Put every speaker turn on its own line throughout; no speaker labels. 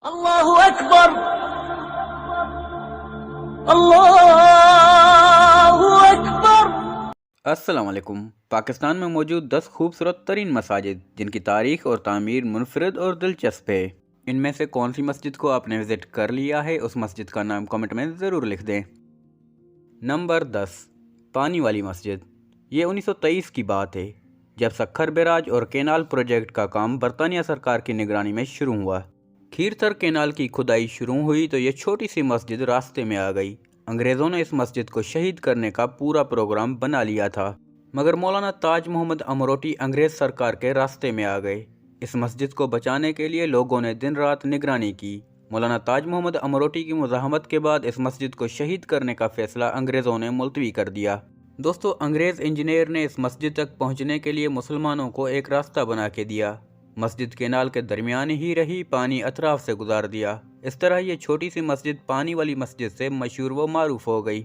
اللہ اکبر اللہ اکبر۔
السلام علیکم۔ پاکستان میں موجود 10 خوبصورت ترین مساجد جن کی تاریخ اور تعمیر منفرد اور دلچسپ ہے، ان میں سے کون سی مسجد کو آپ نے وزٹ کر لیا ہے، اس مسجد کا نام کمنٹ میں ضرور لکھ دیں۔ نمبر 10، پانی والی مسجد۔ یہ 1923 کی بات ہے جب سکھر بیراج اور کینال پروجیکٹ کا کام برطانیہ سرکار کی نگرانی میں شروع ہوا۔ کھیرتھر کینال کی کھدائی شروع ہوئی تو یہ چھوٹی سی مسجد راستے میں آ گئی۔ انگریزوں نے اس مسجد کو شہید کرنے کا پورا پروگرام بنا لیا تھا، مگر مولانا تاج محمد امروٹی انگریز سرکار کے راستے میں آ گئے۔ اس مسجد کو بچانے کے لیے لوگوں نے دن رات نگرانی کی۔ مولانا تاج محمد امروٹی کی مزاحمت کے بعد اس مسجد کو شہید کرنے کا فیصلہ انگریزوں نے ملتوی کر دیا۔ دوستو، انگریز انجینئر نے اس مسجد تک پہنچنے کے لیے مسلمانوں کو ایک راستہ بنا کے دیا۔ مسجد کینال کے درمیان ہی رہی، پانی اطراف سے گزار دیا۔ اس طرح یہ چھوٹی سی مسجد پانی والی مسجد سے مشہور و معروف ہو گئی۔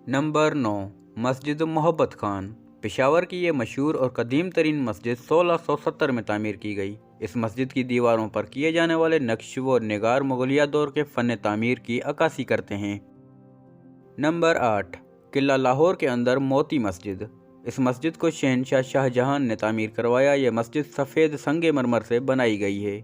نمبر 9، مسجد محبت خان۔ پشاور کی یہ مشہور اور قدیم ترین مسجد 1670 میں تعمیر کی گئی۔ اس مسجد کی دیواروں پر کیے جانے والے نقش و نگار مغلیہ دور کے فن تعمیر کی عکاسی کرتے ہیں۔ نمبر 8، قلعہ لاہور کے اندر موتی مسجد۔ اس مسجد کو شہنشاہ شاہ جہان نے تعمیر کروایا۔ یہ مسجد سفید سنگ مرمر سے بنائی گئی ہے۔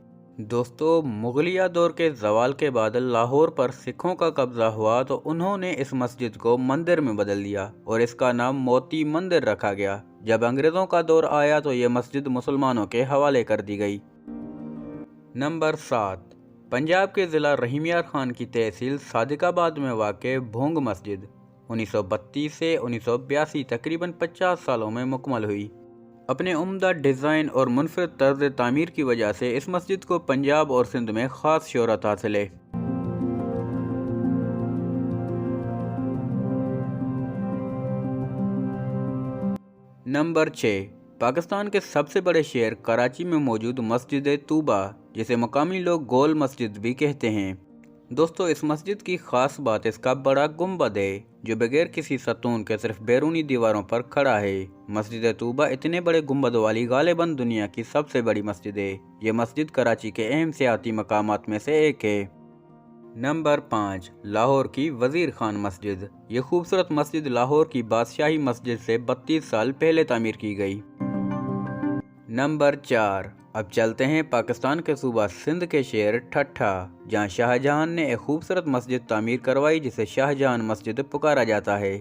دوستو، مغلیہ دور کے زوال کے بعد لاہور پر سکھوں کا قبضہ ہوا تو انہوں نے اس مسجد کو مندر میں بدل دیا اور اس کا نام موتی مندر رکھا گیا۔ جب انگریزوں کا دور آیا تو یہ مسجد مسلمانوں کے حوالے کر دی گئی۔ نمبر 7، پنجاب کے ضلع رحیم یار خان کی تحصیل صادق آباد میں واقع بھونگ مسجد 1932 سے 1982 تقریباً 50 سالوں میں مکمل ہوئی۔ اپنے عمدہ ڈیزائن اور منفرد طرز تعمیر کی وجہ سے اس مسجد کو پنجاب اور سندھ میں خاص شہرت حاصل ہے۔ نمبر 6، پاکستان کے سب سے بڑے شہر کراچی میں موجود مسجد طوبہ، جسے مقامی لوگ گول مسجد بھی کہتے ہیں۔ دوستو، اس مسجد کی خاص بات اس کا بڑا گنبد ہے جو بغیر کسی ستون کے صرف بیرونی دیواروں پر کھڑا ہے۔ مسجد طوبہ اتنے بڑے گنبد والی غالباً دنیا کی سب سے بڑی مسجد ہے۔ یہ مسجد کراچی کے اہم سیاحتی مقامات میں سے ایک ہے۔ نمبر 5، لاہور کی وزیر خان مسجد۔ یہ خوبصورت مسجد لاہور کی بادشاہی مسجد سے 32 سال پہلے تعمیر کی گئی۔ نمبر 4، اب چلتے ہیں پاکستان کے صوبہ سندھ کے شہر ٹھٹھا، جہاں شاہ جہان نے ایک خوبصورت مسجد تعمیر کروائی جسے شاہ جہان مسجد پکارا جاتا ہے۔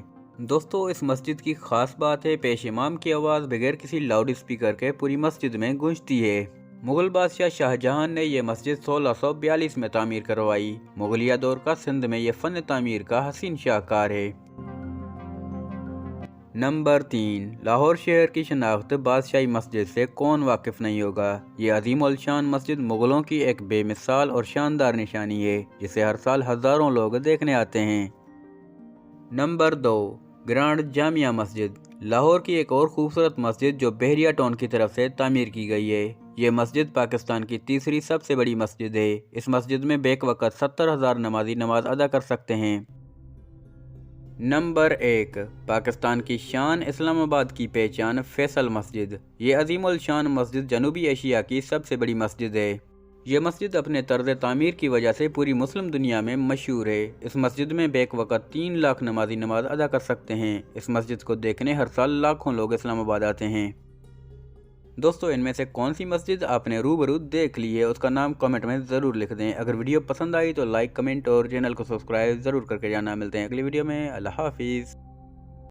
دوستو، اس مسجد کی خاص بات ہے پیش امام کی آواز بغیر کسی لاؤڈ اسپیکر کے پوری مسجد میں گونجتی ہے۔ مغل بادشاہ شاہ جہان نے یہ مسجد 1642 میں تعمیر کروائی۔ مغلیہ دور کا سندھ میں یہ فن تعمیر کا حسین شاہکار ہے۔ نمبر 3، لاہور شہر کی شناخت بادشاہی مسجد سے کون واقف نہیں ہوگا۔ یہ عظیم الشان مسجد مغلوں کی ایک بے مثال اور شاندار نشانی ہے جسے ہر سال ہزاروں لوگ دیکھنے آتے ہیں۔ نمبر 2، گرانڈ جامعہ مسجد۔ لاہور کی ایک اور خوبصورت مسجد جو بحریہ ٹاؤن کی طرف سے تعمیر کی گئی ہے۔ یہ مسجد پاکستان کی تیسری سب سے بڑی مسجد ہے۔ اس مسجد میں بیک وقت 70,000 نمازی نماز ادا کر سکتے ہیں۔ نمبر 1، پاکستان کی شان اسلام آباد کی پہچان فیصل مسجد۔ یہ عظیم الشان مسجد جنوبی ایشیا کی سب سے بڑی مسجد ہے۔ یہ مسجد اپنے طرز تعمیر کی وجہ سے پوری مسلم دنیا میں مشہور ہے۔ اس مسجد میں بیک وقت 3 لاکھ نمازی نماز ادا کر سکتے ہیں۔ اس مسجد کو دیکھنے ہر سال لاکھوں لوگ اسلام آباد آتے ہیں۔ دوستو، ان میں سے کون سی مسجد آپ نے روبرو دیکھ لی ہے، اس کا نام کمنٹ میں ضرور لکھ دیں۔ اگر ویڈیو پسند آئی تو لائک، کمنٹ اور چینل کو سبسکرائب ضرور کر کے جانا۔ ملتے ہیں اگلی ویڈیو میں۔ اللہ حافظ۔